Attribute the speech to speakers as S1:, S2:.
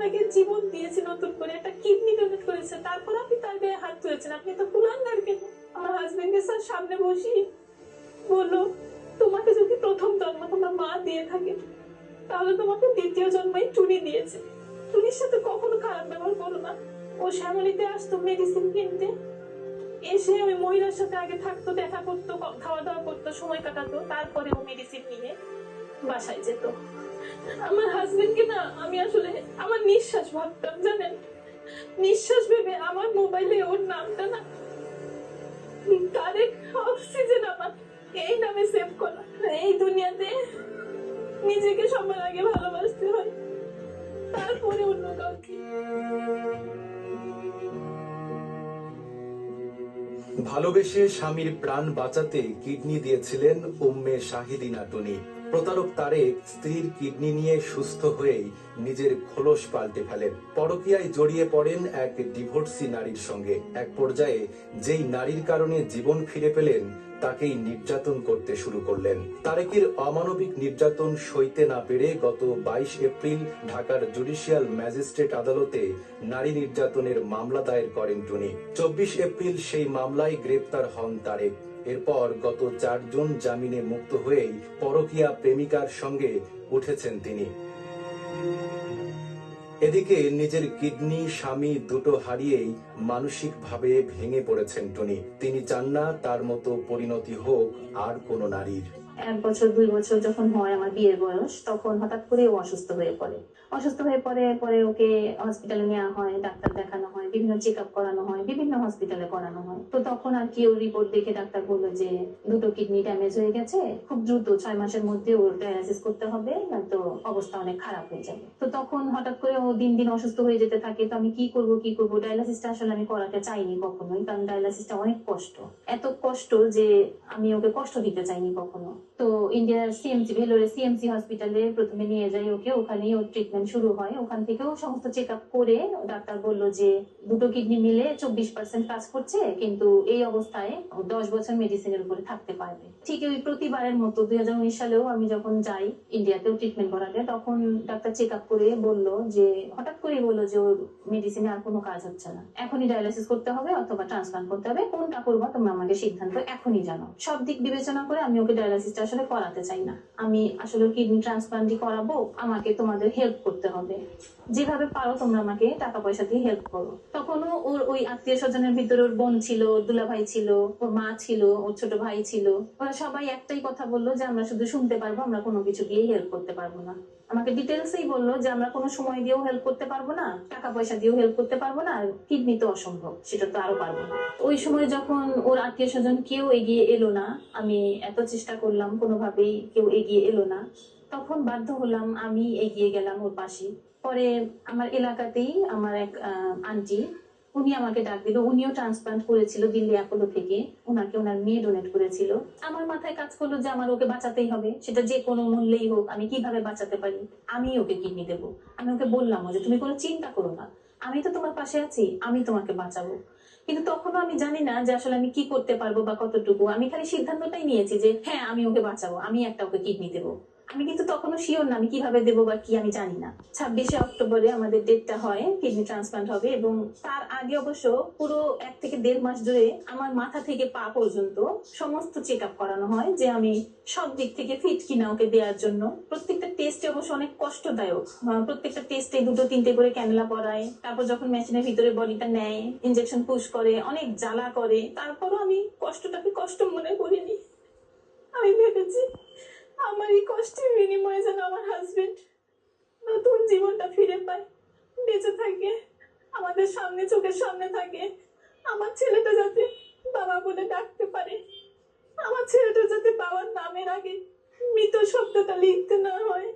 S1: আপনাকে জীবন দিয়েছে, নতুন করে একটা কিডনি ডোনেট করেছে, তারপর আপনি তার গায়ে হাত তুলেছেন। আপনি তো কুলাঙ্গার কেন? আমার হাজবেন্ডকে স্যার সামনে বসিয়ে বললো, তোমাকে যদি প্রথম জন্ম তোমার মা দিয়ে থাকে, তাহলে তোমাকে দ্বিতীয় জন্মই টুনি দিয়েছে। টুনির সাথে কখনো খারাপ ব্যবহার করো না। ও শ্যামলীতে আসতো মেডিসিন কিনতে, এসে ওই মহিলার সাথে আগে থাকতো, দেখা করতো, খাওয়া দাওয়া করতো, সময় কাটাতো, তারপরে ও মেডিসিন নিয়ে বাসায় যেত। আমার হাজবেন্ডকে না আমি আসলে আমার নিঃশ্বাস ভাবতাম, জানেন? নিঃশ্বাস ভেবে আমার মোবাইলে ওর নামটা না ডাইরেক্ট অক্সিজেন আমার এই নামে সেভ করা। এই দুনিয়াতে নিজেকে সবার আগে ভালোবাসতে হয়, তারপরে অন্য কাউকে।
S2: ভালোবেসে স্বামীর প্রাণ বাঁচাতে কিডনি দিয়েছিলেন উম্মে শাহিদিনা টুনি। প্রতারক তারেক স্ত্রীর কিডনি নিয়ে সুস্থ হয়েই নিজের খোলস পাল্টে ফেলেন। পরকীয়ায় জড়িয়ে পড়েন এক ডিভোর্সি নারীর সঙ্গে। এক পর্যায়ে যেই নারীর কারণে জীবন ফিরে পেলেন, তাকেই নির্যাতন করতে শুরু করলেন। তারেকের অমানবিক নির্যাতন সইতে না পেরে গত 22 এপ্রিল ঢাকার জুডিশিয়াল ম্যাজিস্ট্রেট আদালতে নারী নির্যাতনের মামলা দায়ের করেন টুনি। 24 এপ্রিল সেই মামলায় গ্রেপ্তার হন তারেক। এরপর গত 4 জুন জামিনে মুক্ত হয়েই পরকীয়া প্রেমিকার সঙ্গে উঠেছেন তিনি। এদিকে নিজের কিডনি, স্বামী দুটো হারিয়েই মানসিকভাবে ভেঙে পড়েছেন টুনি। তিনি চান না তার মতো পরিণতি হোক আর কোনো নারীর।
S3: 1 বছর 2 বছর যখন হয় আমার বিয়ের বয়স, তখন হঠাৎ করে ও অসুস্থ হয়ে পড়ে। পরে ওকে হসপিটালে নেওয়া হয়, ডাক্তার দেখানো হয়, বিভিন্ন চেক আপ করানো হয়, বিভিন্ন হসপিটালে করানো হয়। তো তখন আর কি ওর রিপোর্ট দেখে ডাক্তার বললো যে দুটো কিডনি ড্যামেজ হয়ে গেছে, খুব দ্রুত 6 মাসের মধ্যে ওর ডায়ালাইসিস করতে হবে, নয়তো অবস্থা অনেক খারাপ হয়ে যাবে। তো তখন হঠাৎ করে ও দিন দিন অসুস্থ হয়ে যেতে থাকে। তো আমি কি করব? ডায়ালাইসিসটা আসলে আমি করাতে চাইনি কখনোই, কারণ ডায়ালাইসিসটা অনেক কষ্ট, এত কষ্ট যে আমি ওকে কষ্ট দিতে চাইনি কখনো। তো ইন্ডিয়ার সিএমসি, ভেলোরের সিএমসি হসপিটালে প্রথমে নিয়ে যাই ওকে। ওখানেই ওর ট্রিটমেন্ট শুরু হয়। ওখান থেকেও সমস্ত চেক আপ করে ডাক্তার বললো যে দুটো কিডনি মিলে 24% কাজ করছে, কিন্তু এই অবস্থায় 10 বছর মেডিসিনের উপরে থাকতে পারবে। ঠিক ওই প্রতিবারের মতো 2019 সালেও আমি যখন যাই ইন্ডিয়াতেও ট্রিটমেন্ট করাতে, তখন ডাক্তার চেক আপ করে বললো যে, হঠাৎ করেই বললো যে ওর মেডিসিনে আর কোনো কাজ হচ্ছে না, এখনই ডায়ালাইসিস করতে হবে অথবা ট্রান্সপ্লান্ট করতে হবে, কোনটা করবো তোমরা আমাকে সিদ্ধান্ত এখনই জানো। সব দিক বিবেচনা করে আমি ওকে ডায়ালাইসিসটা আসলে করাতে চাই না। আমি আসলে কিডনি ট্রান্সপ্লান্টই করাবো, আমাকে তোমাদের হেল্প করতে হবে, যেভাবে পারো তোমরা আমাকে টাকা পয়সা দিয়ে হেল্প করো। তখনও ওর ওই আত্মীয় স্বজনের ভিতরে ওর বোন ছিল, ওর দুলাভাই ছিল, ওর মা ছিল, ওর ছোট ভাই ছিল। ওরা সবাই একটাই কথা বললো যে আমরা শুধু শুনতে পারবো, আমরা কোনো কিছু দিয়েই হেল্প করতে পারবো না। আমাকে ডিটেলসেই বললো যে আমরা কোনো সময় দিয়েও হেল্প করতে পারবো না, টাকা পয়সা দিয়েও হেল্প করতে পারবো না, আর কিডনি তো অসম্ভব, সেটা তো আরো পারবো না। ওই সময় যখন ওর আত্মীয় স্বজন কেউ এগিয়ে এলো না, আমি এত চেষ্টা করলাম, কোনোভাবেই কেউ এগিয়ে এলো না, তখন বাধ্য হলাম, আমি এগিয়ে গেলাম ওর পাশে। পরে আমার এলাকাতেই আমার এক আন্টি, উনি আমাকে ডাক দিল। উনিও ট্রান্সপ্লান্ট করেছিল দিল্লি অ্যাপোলো থেকে, ওনাকে ওনার মেয়ে ডোনেট করেছিল। আমার মাথায় কাজ করলো যে আমার ওকে বাঁচাতেই হবে, সেটা যে কোনো মূল্যেই হোক। আমি কিভাবে বাঁচাতে পারি, আমি ওকে কিডনি দেবো। আমি ওকে বললাম যে তুমি কোনো চিন্তা করো না, আমি তো তোমার পাশে আছি, আমি তোমাকে বাঁচাবো। কিন্তু তখনও আমি জানি না যে আসলে আমি কি করতে পারবো বা কতটুকু। আমি খালি সিদ্ধান্তটাই নিয়েছি যে হ্যাঁ আমি ওকে বাঁচাবো, আমি একটা ওকে কিডনি দেবো। আমি কিন্তু তখনও শিওর না আমি কিভাবে দেবো বা কি, আমি জানি না। 26 অক্টোবরে আমাদের ডেটটা হয়, কিডনি ট্রান্সপ্লান্ট হবে। এবং তার আগে অবশ্য পুরো 1 থেকে 1.5 মাস ধরে আমার মাথা থেকে পা পর্যন্ত সমস্ত চেক আপ করানো হয় যে আমি সব দিক থেকে ফিট কিনা ওকে দেওয়ার জন্য। প্রত্যেকটা টেস্টে অবশ্য অনেক কষ্টদায়ক। প্রত্যেকটা টেস্টে 2-3টে করে ক্যানুলা পরায়, তারপর যখন মেশিনের ভিতরে বডিটা নেয়, ইনজেকশন পুশ করে, অনেক জ্বালা করে। তারপরও আমি কষ্টটাকে কষ্ট মনে করিনি। আমি ভেবেছি আমার এই কষ্টের বিনিময়ে যেন আমার হাজবেন্ড নতুন জীবনটা ফিরে পায়, বেঁচে থাকে, আমাদের সামনে, চোখের সামনে থাকে। আমার ছেলেটা যাতে বাবা বলে ডাকতে পারে, আমার ছেলেটা যাতে বাবার নামের আগে মৃত শব্দটা লিখতে না হয়।